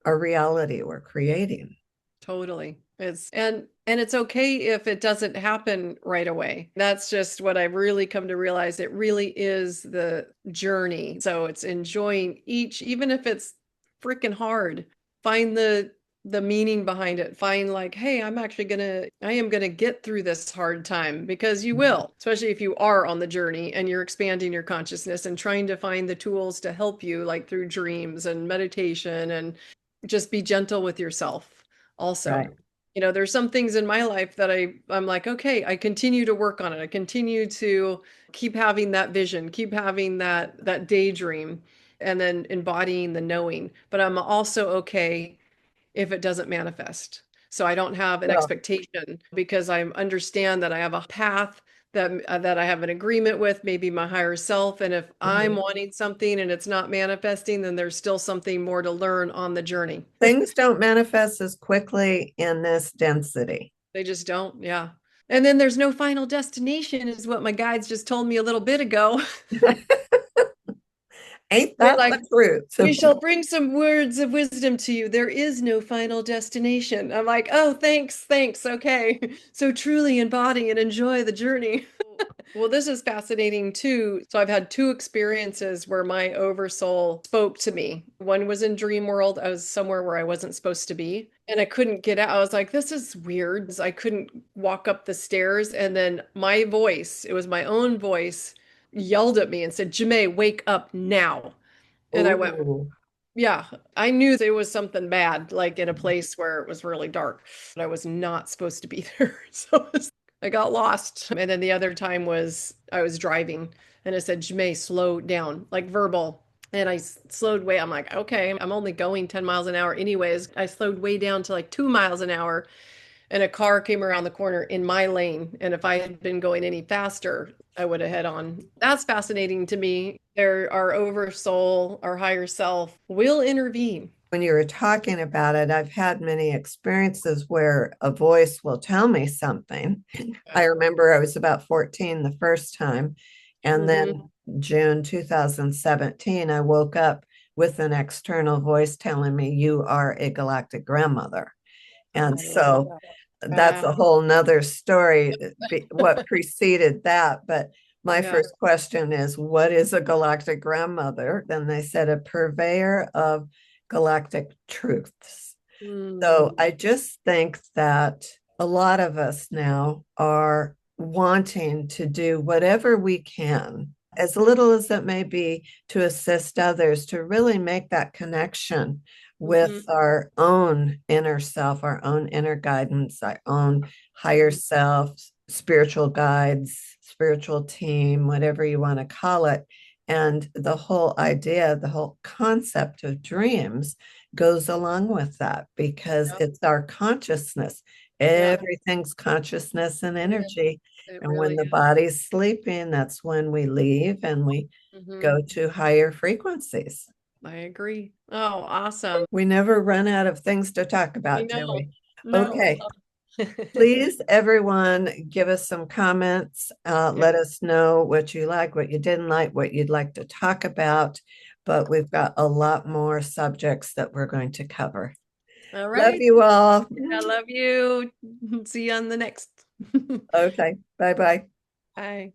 Speaker 1: reality we're creating.
Speaker 2: Totally. And it's okay if it doesn't happen right away. That's just what I've really come to realize. It really is the journey. So it's enjoying each, even if it's freaking hard. Find the meaning behind it. Find like, hey, I am gonna get through this hard time because you will, especially if you are on the journey and you're expanding your consciousness and trying to find the tools to help you, like through dreams and meditation and just be gentle with yourself also.
Speaker 1: Right.
Speaker 2: There's some things in my life that I'm like, okay, I continue to work on it. I continue to keep having that vision, keep having that daydream and then embodying the knowing. But I'm also okay if it doesn't manifest. So I don't have an
Speaker 1: Well,
Speaker 2: expectation because I understand that I have a path that I have an agreement with, maybe my higher self. And if I'm
Speaker 1: mhm.
Speaker 2: wanting something and it's not manifesting, then there's still something more to learn on the journey.
Speaker 1: Things don't manifest as quickly in this density.
Speaker 2: They just don't, yeah. And then there's no final destination, is what my guides just told me a little bit ago.
Speaker 1: Ain't
Speaker 2: They're
Speaker 1: that
Speaker 2: like,
Speaker 1: the truth?
Speaker 2: we shall bring some words of wisdom to you. There is no final destination. I'm like, oh, thanks, thanks. Okay. So truly embody and enjoy the journey. Well, this is fascinating too. So I've had two experiences where my oversoul spoke to me. One was in dream world. I was somewhere where I wasn't supposed to be, and I couldn't get out. I was like, this is weird. I couldn't walk up the stairs, and then my voice, it was my own voice, yelled at me and said, Jemaa, wake up now. And I went,
Speaker 1: Oh,
Speaker 2: yeah, I knew there was something bad, like in a place where it was really dark, but I was not supposed to be there. I got lost. And then the other time was I was driving and it said, Jemay, slow down, like verbal. And I slowed way. I'm like, okay, I'm only going 10 miles an hour anyways. I slowed way down to like 2 miles an hour and a car came around the corner in my lane. And if I had been going any faster, I would have head on. That's fascinating to me. Our oversoul, our higher self will intervene.
Speaker 1: when you were talking about it, I've had many experiences where a voice will tell me something. I
Speaker 2: Yeah.
Speaker 1: remember I was about 14 the first time, and
Speaker 2: Hmm.
Speaker 1: then June 2017, I woke up with an external voice telling me, "You are a galactic grandmother." And
Speaker 2: Oh,
Speaker 1: so that's
Speaker 2: wow.
Speaker 1: a whole nother story, what preceded that. But my
Speaker 2: Yeah.
Speaker 1: first question is, what is a galactic grandmother? Then they said, a purveyor of galactic truths. So
Speaker 2: Mm.
Speaker 1: I just think that a lot of us now are wanting to do whatever we can, as little as it may be, to assist others to really make that connection with
Speaker 2: Hmm.
Speaker 1: our own inner self, our own inner guidance, our own higher self, spiritual guides, spiritual team, whatever you want to call it. And the whole idea, the whole concept of dreams goes along with that because
Speaker 2: Yep.
Speaker 1: it's our consciousness.
Speaker 2: Yeah.
Speaker 1: Everything's consciousness and
Speaker 2: It is.
Speaker 1: energy.
Speaker 2: It
Speaker 1: And when
Speaker 2: really
Speaker 1: the
Speaker 2: is.
Speaker 1: body's sleeping, that's when we leave and we
Speaker 2: Hmm.
Speaker 1: go to higher frequencies.
Speaker 2: I agree. Oh, awesome.
Speaker 1: We never run out of things to talk
Speaker 2: I
Speaker 1: about, do
Speaker 2: know.
Speaker 1: we?
Speaker 2: No.
Speaker 1: Okay. Please, everyone, give us some comments.
Speaker 2: Yeah.
Speaker 1: Let us know what you like, what you didn't like, what you'd like to talk about. But we've got a lot more subjects that we're going to cover.
Speaker 2: All
Speaker 1: Love
Speaker 2: right.
Speaker 1: you all.
Speaker 2: I love you. See you on the next.
Speaker 1: Okay. Bye bye.
Speaker 2: Bye.